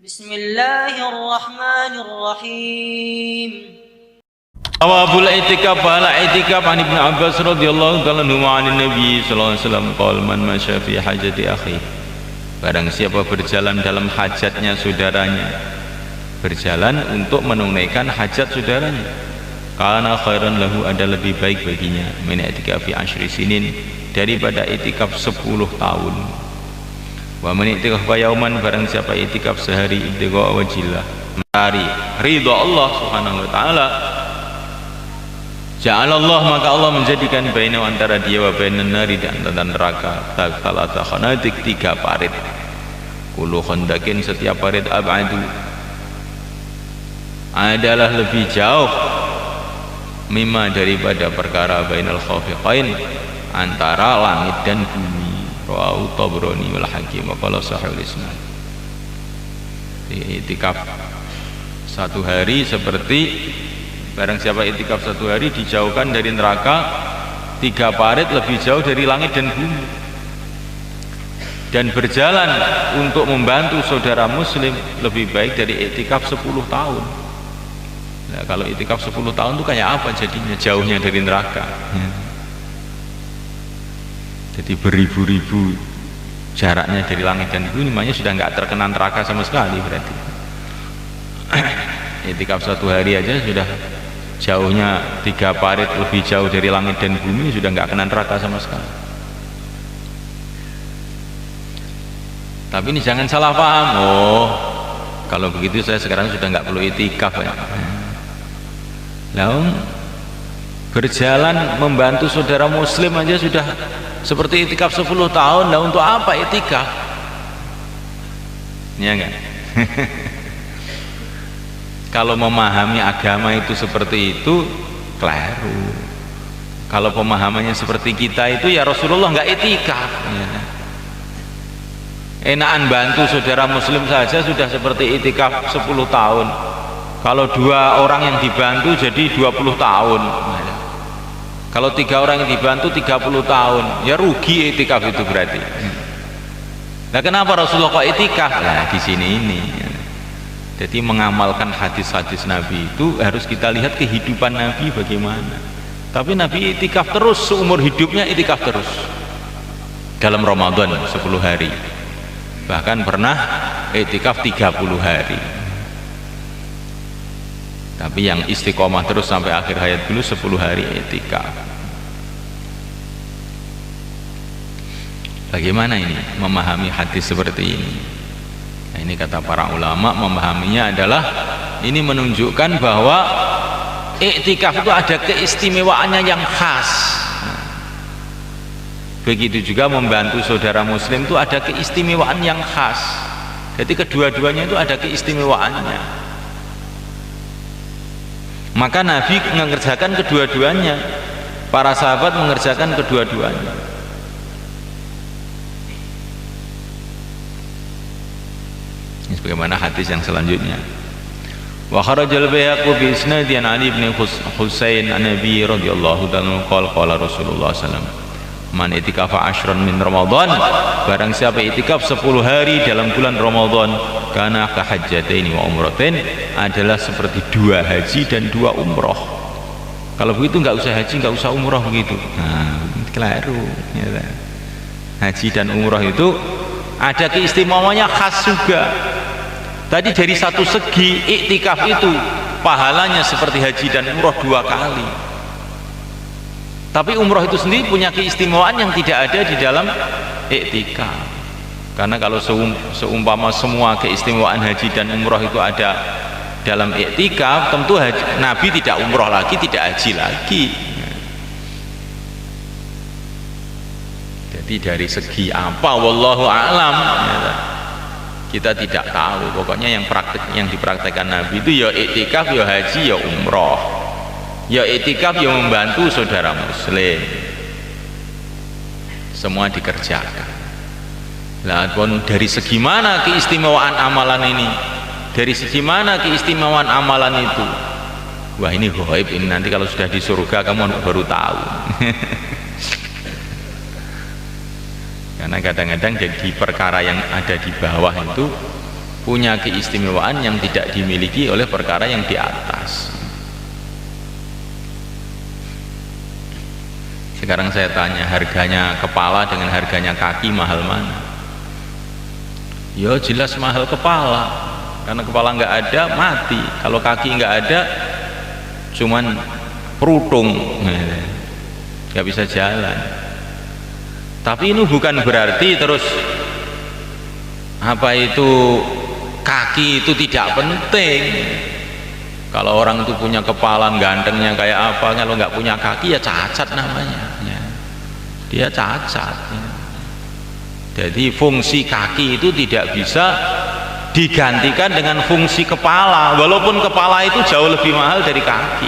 Bismillahirrahmanirrahim. Awabul itikaf ala itikaf an Ibnu Abbas radhiyallahu ta'ala anhu an Nabi sallallahu alaihi wasallam qala man masya fi hajati akhi, barang siapa berjalan dalam hajatnya saudaranya, berjalan untuk menunaikan hajat saudaranya, kana khairan lahu, ada lebih baik baginya min itikafi 10 sinin, daripada itikaf 10 tahun. Wa man itikaf yauman, barang siapa itikaf sehari, ibtigha wajillah, mencari ridha Allah subhanahu wa ta'ala, ja'alallah, maka Allah menjadikan baina antara dia wa bainan nari, dan antara neraka, talata khanatik, 3 parit, kullu khandakin, setiap parit, ab'adu, adalah lebih jauh, mimma, daripada perkara bainal khafiqain, antara langit dan bumi. Rawahu Tabrani wal Hakim wa qala sahihul isnad. Itikaf 1 hari seperti, barang siapa itikaf 1 hari dijauhkan dari neraka 3 parit, lebih jauh dari langit dan bumi. Dan berjalan untuk membantu saudara muslim lebih baik dari itikaf 10 tahun. Nah, kalau itikaf 10 tahun itu kayak apa jadinya? Jauhnya dari neraka. Jadi beribu-ribu jaraknya dari langit dan bumi, namanya sudah nggak terkena neraka sama sekali berarti. Itikaf 1 hari aja sudah jauhnya 3 parit, lebih jauh dari langit dan bumi, sudah nggak kena neraka sama sekali. Tapi ini jangan salah paham, oh kalau begitu saya sekarang sudah nggak perlu itikaf ya. Lalu berjalan membantu saudara muslim aja sudah seperti itikaf 10 tahun, lah untuk apa itikaf? Ya enggak? Kalau memahami agama itu seperti itu, keliru. Kalau pemahamannya seperti kita itu, ya Rasulullah enggak itikaf ya. Enakan bantu saudara muslim saja sudah seperti itikaf 10 tahun. Kalau 2 orang yang dibantu jadi 20 tahun. Kalau 3 orang yang dibantu 30 tahun, ya rugi itikaf itu berarti. Nah, kenapa Rasulullah kok itikaf? Nah, di sini ini. Jadi mengamalkan hadis-hadis Nabi itu harus kita lihat kehidupan Nabi bagaimana. Tapi Nabi itikaf terus, seumur hidupnya itikaf terus. Dalam Ramadan 10 hari. Bahkan pernah itikaf 30 hari. Tapi yang istiqomah terus sampai akhir hayat dulu 10 hari itikaf. Bagaimana ini memahami hadis seperti ini? Nah, ini kata para ulama, memahaminya adalah ini menunjukkan bahwa iktikaf itu ada keistimewaannya yang khas. Begitu juga membantu saudara muslim itu ada keistimewaan yang khas. Jadi kedua-duanya itu ada keistimewaannya. Maka Nabi mengerjakan kedua-duanya, para sahabat mengerjakan kedua-duanya. Ini sebagaimana hadis yang selanjutnya. Wa kharajal Baihaqi bi isnadi an Ali bin Husain an Nabi radhiyallahu ta'ala qala Rasulullah sallallahu alaihi wasallam, man itikafa 10 min Ramadan, barang siapa itikaf 10 hari dalam bulan Ramadan, kana ka hajjataini wa umratain, adalah seperti 2 haji dan 2 umroh. Kalau begitu nggak usah haji, nggak usah umroh begitu. Nah, keliru ya. Haji dan umroh itu ada keistimewaannya khas juga. Tadi dari satu segi iktikaf itu pahalanya seperti haji dan umroh 2 kali. Tapi umroh itu sendiri punya keistimewaan yang tidak ada di dalam iktikaf. Karena kalau seumpama semua keistimewaan haji dan umroh itu ada dalam iktikaf, tentu Nabi tidak umroh lagi, tidak haji lagi. Jadi dari segi apa, wallahu a'lam, kita tidak tahu. Pokoknya yang dipraktekkan Nabi itu ya iktikaf, ya haji, ya umroh. Ya itikaf, ya membantu saudara muslim, semua dikerjakan. Lah, dari segi mana keistimewaan amalan ini? Dari segi mana keistimewaan amalan itu? Wah, ini ghaib, ini nanti kalau sudah di surga kamu baru tahu. Karena kadang-kadang jadi perkara yang ada di bawah itu punya keistimewaan yang tidak dimiliki oleh perkara yang di atas. Sekarang saya tanya, harganya kepala dengan harganya kaki mahal mana? Ya jelas mahal kepala, karena kepala nggak ada mati. Kalau kaki nggak ada cuman perutung, nggak bisa jalan. Tapi ini bukan berarti terus apa itu kaki itu tidak penting. Kalau orang itu punya kepala gantengnya kayak apa, kalau nggak punya kaki ya cacat namanya ya. Dia cacat ya. Jadi fungsi kaki itu tidak bisa digantikan dengan fungsi kepala, walaupun kepala itu jauh lebih mahal dari kaki.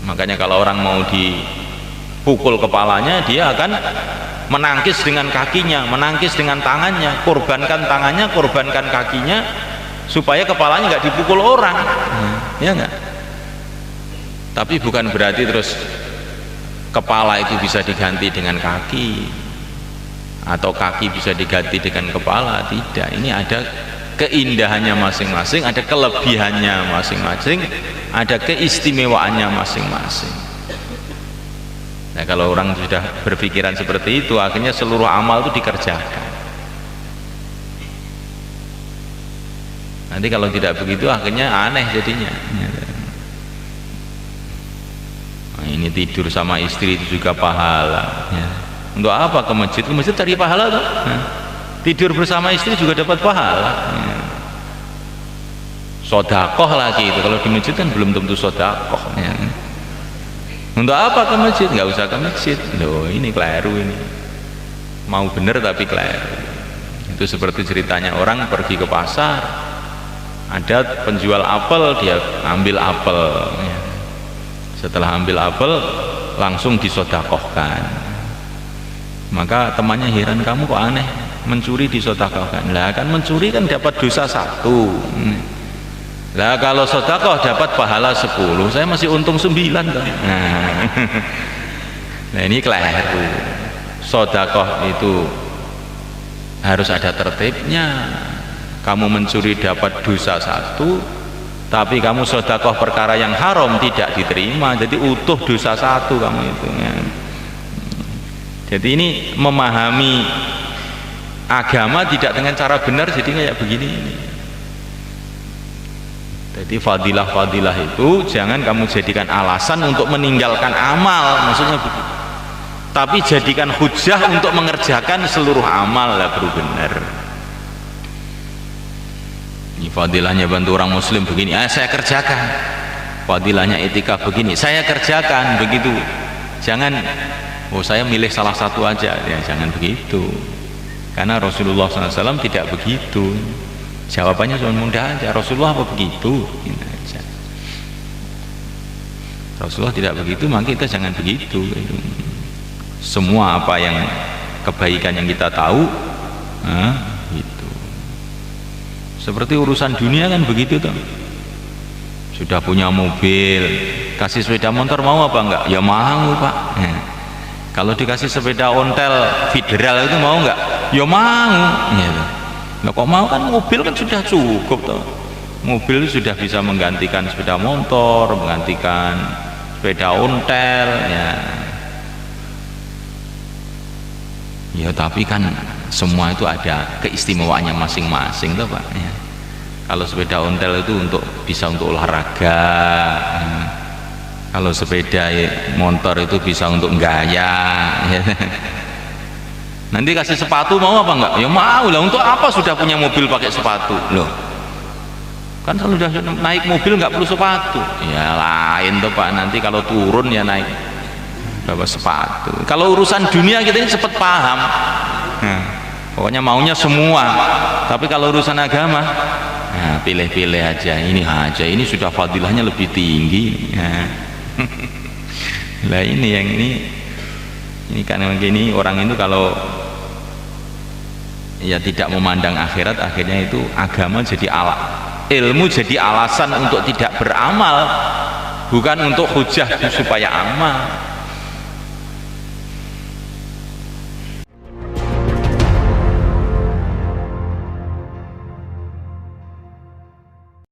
Makanya kalau orang mau dipukul kepalanya, dia akan menangkis dengan kakinya, menangkis dengan tangannya, korbankan tangannya, korbankan kakinya, supaya kepalanya nggak dipukul orang, ya nggak? Tapi bukan berarti terus kepala itu bisa diganti dengan kaki atau kaki bisa diganti dengan kepala. Tidak, ini ada keindahannya masing-masing, ada kelebihannya masing-masing, ada keistimewaannya masing-masing. Nah, kalau orang sudah berpikiran seperti itu, akhirnya seluruh amal itu dikerjakan. Nanti kalau tidak begitu akhirnya aneh jadinya. Nah, ini tidur sama istri itu juga pahala ya. Untuk apa ke masjid? Ke masjid cari pahala tuh. Nah, tidur bersama istri juga dapat pahala ya. Sodakoh lagi itu, kalau di masjid kan belum tentu sodakoh ya. Untuk apa ke masjid? Nggak usah ke masjid. Loh, ini keliru ini. Mau bener tapi keliru. Itu seperti ceritanya orang pergi ke pasar, ada penjual apel, dia ambil apel ya. Setelah ambil apel langsung disodakohkan. Maka temannya heran, kamu kok aneh mencuri disodakohkan? Lah kan mencuri kan dapat dosa 1. Lah kalau sodakoh dapat pahala 10, saya masih untung 9 kan? Nah ini keliru. Sodakoh itu harus ada tertibnya. Kamu mencuri dapat dosa 1, tapi kamu sodakoh perkara yang haram tidak diterima, jadi utuh dosa 1 kamu itu ya. Jadi ini memahami agama tidak dengan cara benar, jadi kayak begini ini. Jadi fadilah-fadilah itu jangan kamu jadikan alasan untuk meninggalkan amal, maksudnya begitu. Tapi jadikan hujah untuk mengerjakan seluruh amal lah, baru benar. Ini fadilahnya bantu orang muslim begini, saya kerjakan. Fadilahnya etika begini, saya kerjakan, begitu. Jangan, oh saya milih salah satu aja, ya jangan begitu. Karena Rasulullah SAW tidak begitu. Jawabannya cuma mudah aja, Rasulullah apa begitu? Ini aja. Rasulullah tidak begitu, maka kita jangan begitu. Semua apa yang kebaikan yang kita tahu, itu. Seperti urusan dunia kan begitu toh. Sudah punya mobil, kasih sepeda motor mau apa enggak? Ya mau Pak. Kalau dikasih sepeda ontel federal itu mau enggak? Ya mau. Gitu. Nah, kok mau, kan mobil kan sudah cukup toh. Mobil sudah bisa menggantikan sepeda motor, menggantikan sepeda ontel ya. Ya tapi kan semua itu ada keistimewaannya masing-masing toh Pak ya. Kalau sepeda ontel itu bisa untuk olahraga ya. Kalau sepeda motor itu bisa untuk gaya ya. Nanti kasih sepatu mau apa enggak? Ya mau lah, untuk apa sudah punya mobil pakai sepatu loh? Kan kalau sudah naik mobil nggak perlu sepatu. Ya lain tuh Pak, nanti kalau turun ya naik bawa sepatu. Kalau urusan dunia kita ini cepat paham. Pokoknya maunya semua. Tapi kalau urusan agama, pilih-pilih aja. Ini sudah fadilahnya lebih tinggi. Lah ini yang ini kan begini, orang itu kalau ya tidak memandang akhirat, akhirnya itu agama jadi ilmu jadi alasan untuk tidak beramal, bukan untuk hujah supaya amal.